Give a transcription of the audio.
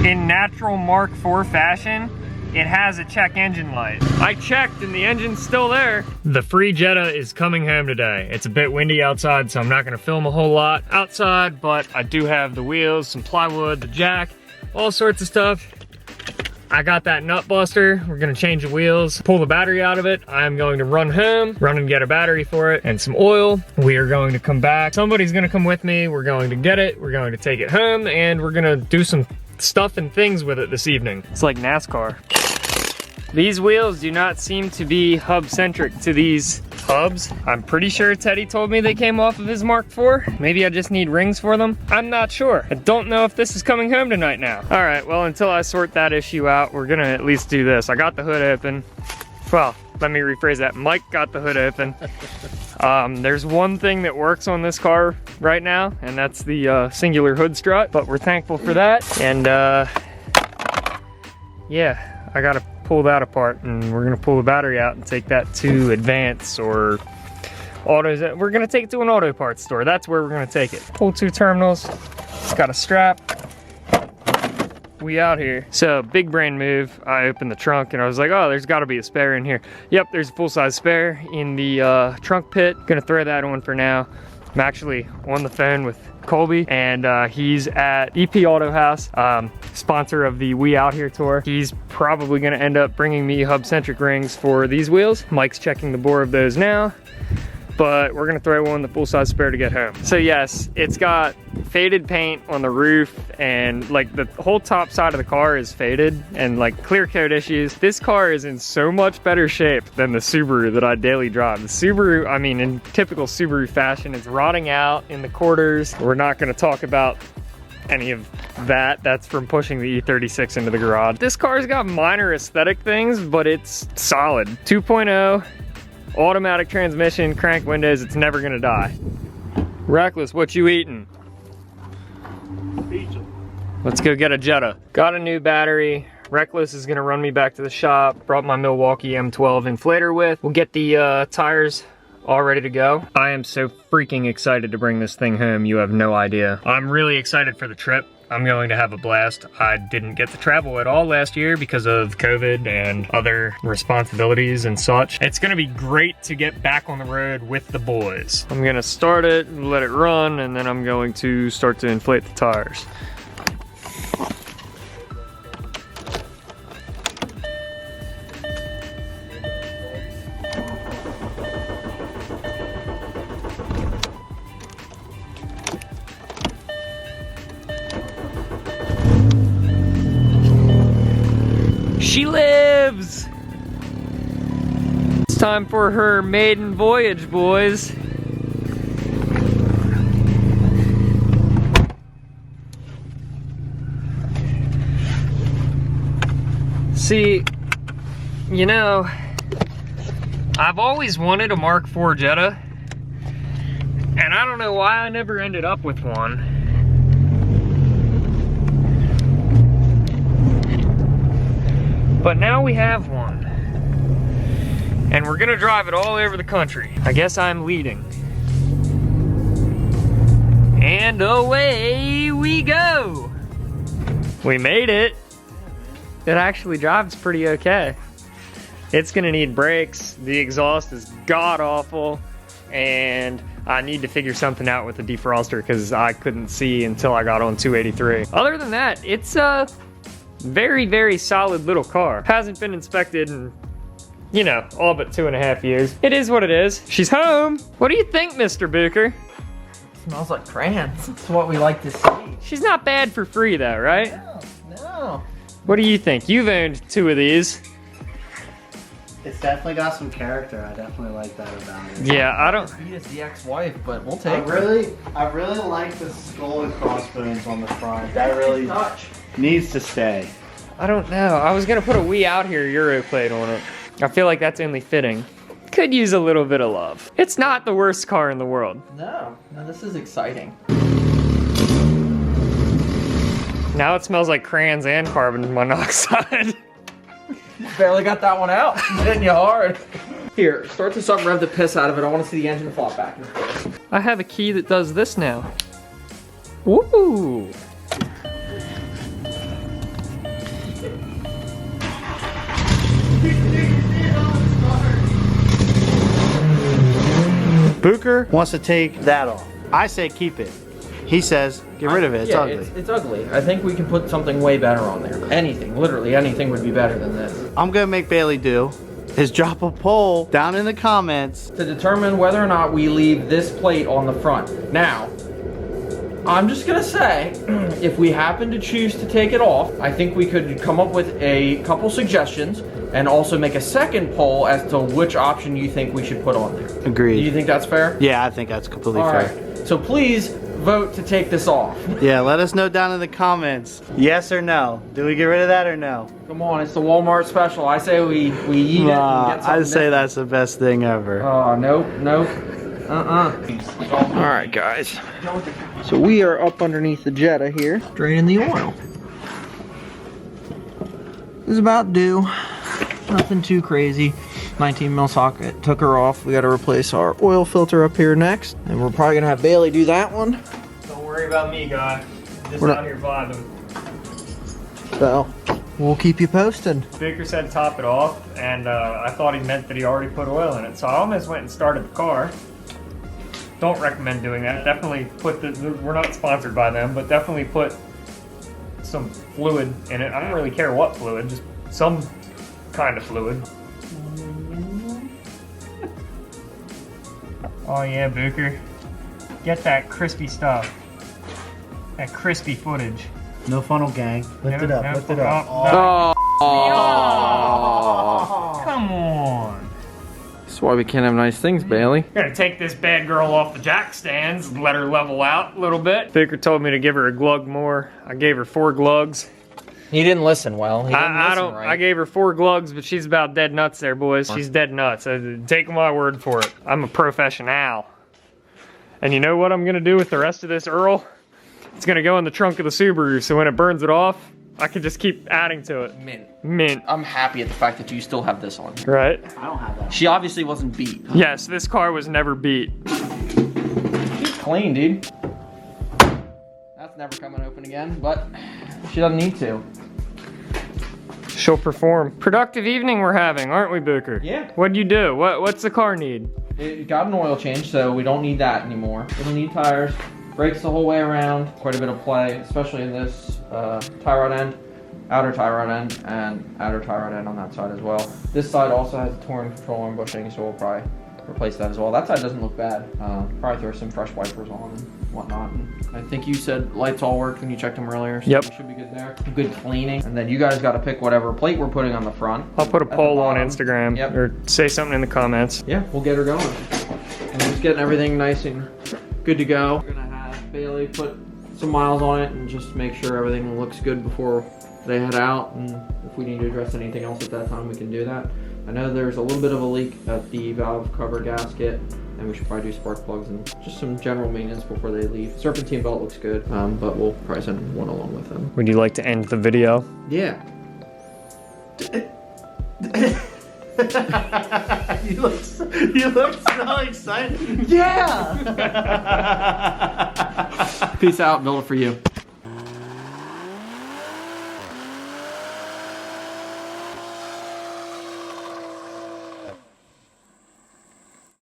in natural Mark IV fashion, it has a check engine light. I checked and the engine's still there. The free Jetta is coming home today. It's a bit windy outside, so I'm not gonna film a whole lot outside, but I do have the wheels, some plywood, the jack, all sorts of stuff. I got that nut buster. We're gonna change the wheels, pull the battery out of it. I'm going to run home, run and get a battery for it and some oil. We are going to come back. Somebody's gonna come with me. We're going to get it. We're going to take it home and we're gonna do some stuff and things with it this evening. It's like NASCAR. These wheels do not seem to be hub-centric to these hubs. I'm pretty sure Teddy told me they came off of his Mark IV. Maybe I just need rings for them. I'm not sure. I don't know if this is coming home tonight now. All right, well, until I sort that issue out, we're gonna at least do this. I got the hood open. Well, let me rephrase that. Mike got the hood open. There's one thing that works on this car right now, and that's the singular hood strut, but we're thankful for that. And yeah, I gotta pull that apart and we're gonna pull the battery out and take that to Advance or Autos. We're gonna take it to an auto parts store. That's where we're gonna take it. Pull 2 terminals. It's got a strap. We out here. So big brain move. I opened the trunk and I was like, oh, there's gotta be a spare in here. Yep, there's a full-size spare in the trunk pit. Gonna throw that on for now. I'm actually on the phone with Colby and he's at EP Auto House, sponsor of the We Out Here tour. He's probably gonna end up bringing me hub-centric rings for these wheels. Mike's checking the bore of those now, but we're gonna throw on the full-size spare to get home. So yes, it's got faded paint on the roof and like the whole top side of the car is faded and like clear coat issues. This car is in so much better shape than the Subaru that I daily drive. The Subaru, I mean, in typical Subaru fashion, it's rotting out in the quarters. We're not gonna talk about any of that. That's from pushing the E36 into the garage. This car's got minor aesthetic things, but it's solid. 2.0. Automatic transmission, crank windows, it's never gonna die. Reckless, what you eating? Pizza. Let's go get a Jetta. Got a new battery. Reckless is gonna run me back to the shop. Brought my Milwaukee M12 inflator with. We'll get the tires all ready to go. I am so freaking excited to bring this thing home, you have no idea. I'm really excited for the trip. I'm going to have a blast. I didn't get to travel at all last year because of COVID and other responsibilities and such. It's gonna be great to get back on the road with the boys. I'm gonna start it and let it run, and then I'm going to start to inflate the tires. She lives! It's time for her maiden voyage, boys. See, you know, I've always wanted a Mark IV Jetta, and I don't know why I never ended up with one. But now we have one. And we're gonna drive it all over the country. I guess I'm leading. And away we go. We made it. It actually drives pretty okay. It's gonna need brakes. The exhaust is god awful. And I need to figure something out with the defroster because I couldn't see until I got on 283. Other than that, it's very, very solid little car. Hasn't been inspected in, you know, all but 2.5 years. It is what it is. She's home. What do you think, Mr. Booker? Smells like crayons. That's what we like to see. She's not bad for free though, right? No. What do you think? You've owned 2 of these. It's definitely got some character. I definitely like that about it. Yeah, I don't... Beat is the ex-wife, but we'll take I really like the skull and crossbones on the front. That really touch. Needs to stay. I don't know. I was gonna put a We Out Here Euro plate on it. I feel like that's only fitting. Could use a little bit of love. It's not the worst car in the world. No, this is exciting. Now it smells like crayons and carbon monoxide. You barely got that one out. Hitting you hard. Here, start this up, rev the piss out of it. I want to see the engine flop back and forth. I have a key that does this now. Woo! Booker wants to take that off. I say keep it. He says get rid of it. It's ugly. It's ugly. I think we can put something way better on there. Anything, literally anything would be better than this. I'm gonna make Bailey do is drop a poll down in the comments To determine whether or not we leave this plate on the front. Now, I'm just gonna say, if we happen to choose to take it off, I think we could come up with a couple suggestions and also make a second poll as to which option you think we should put on there. Agreed. Do you think that's fair? Yeah, I think that's completely All fair. right. So please vote to take this off. Yeah, let us know down in the comments. Yes or no? Do we get rid of that or no? Come on, it's the Walmart special. I say we eat it and get something I say different. that's the best thing ever. Oh, nope. All right, guys. So we are up underneath the Jetta here, draining the oil. This is about due. Nothing too crazy. 19 mil socket, took her off. We got to replace our oil filter up here next, and we're probably gonna have Bailey do that one. Don't worry about me, guy. Just We're not- out here vibing. So we'll keep you posted. Baker said top it off, and I thought he meant that he already put oil in it, so I almost went and started the car. Don't recommend doing that. Definitely put we're not sponsored by them, but definitely put some fluid in it. I don't really care what fluid, just some kind of fluid. Oh yeah, Booker. Get that crispy stuff. That crispy footage. No funnel gang. Lift it up, lift it up. Oh. Come on. That's why we can't have nice things, Bailey. Gonna take this bad girl off the jack stands and let her level out a little bit. Baker told me to give her a glug more. I gave her 4 glugs. He didn't listen well. I gave her 4 glugs, but she's about dead nuts there, boys. She's dead nuts. Take my word for it. I'm a professional. And you know what I'm gonna do with the rest of this Earl? It's gonna go in the trunk of the Subaru, so when it burns it off, I can just keep adding to it. Mint. I'm happy at the fact that you still have this on. Right? I don't have that. She obviously wasn't beat. Yes, this car was never beat. She's clean, dude. That's never coming open again, but she doesn't need to. She'll perform. Productive evening we're having, aren't we, Booker? Yeah. What'd you do? What's the car need? It got an oil change, so we don't need that anymore. It'll need tires, brakes the whole way around, quite a bit of play, especially in this tie rod end, outer tie rod end, and outer tie rod end on that side as well. This side also has a torn control arm bushing, so we'll probably replace that as well. That side doesn't look bad. Probably throw some fresh wipers on and whatnot. And I think you said lights all worked when you checked them earlier, so Yep. we should be good there. Good cleaning, and then you guys got to pick whatever plate we're putting on the front. I'll put a At the poll on bottom. Instagram Yep. or say something in the comments. Yeah, we'll get her going. And we're just getting everything nice and good to go. We're gonna have Bailey put some miles on it and just make sure everything looks good before they head out. And if we need to address anything else at that time, we can do that. I know there's a little bit of a leak at the valve cover gasket, and we should probably do spark plugs and just some general maintenance before they leave. Serpentine belt looks good, but we'll probably send one along with them. Would you like to end the video? Yeah. You look so excited. Yeah! Peace out, build it for you.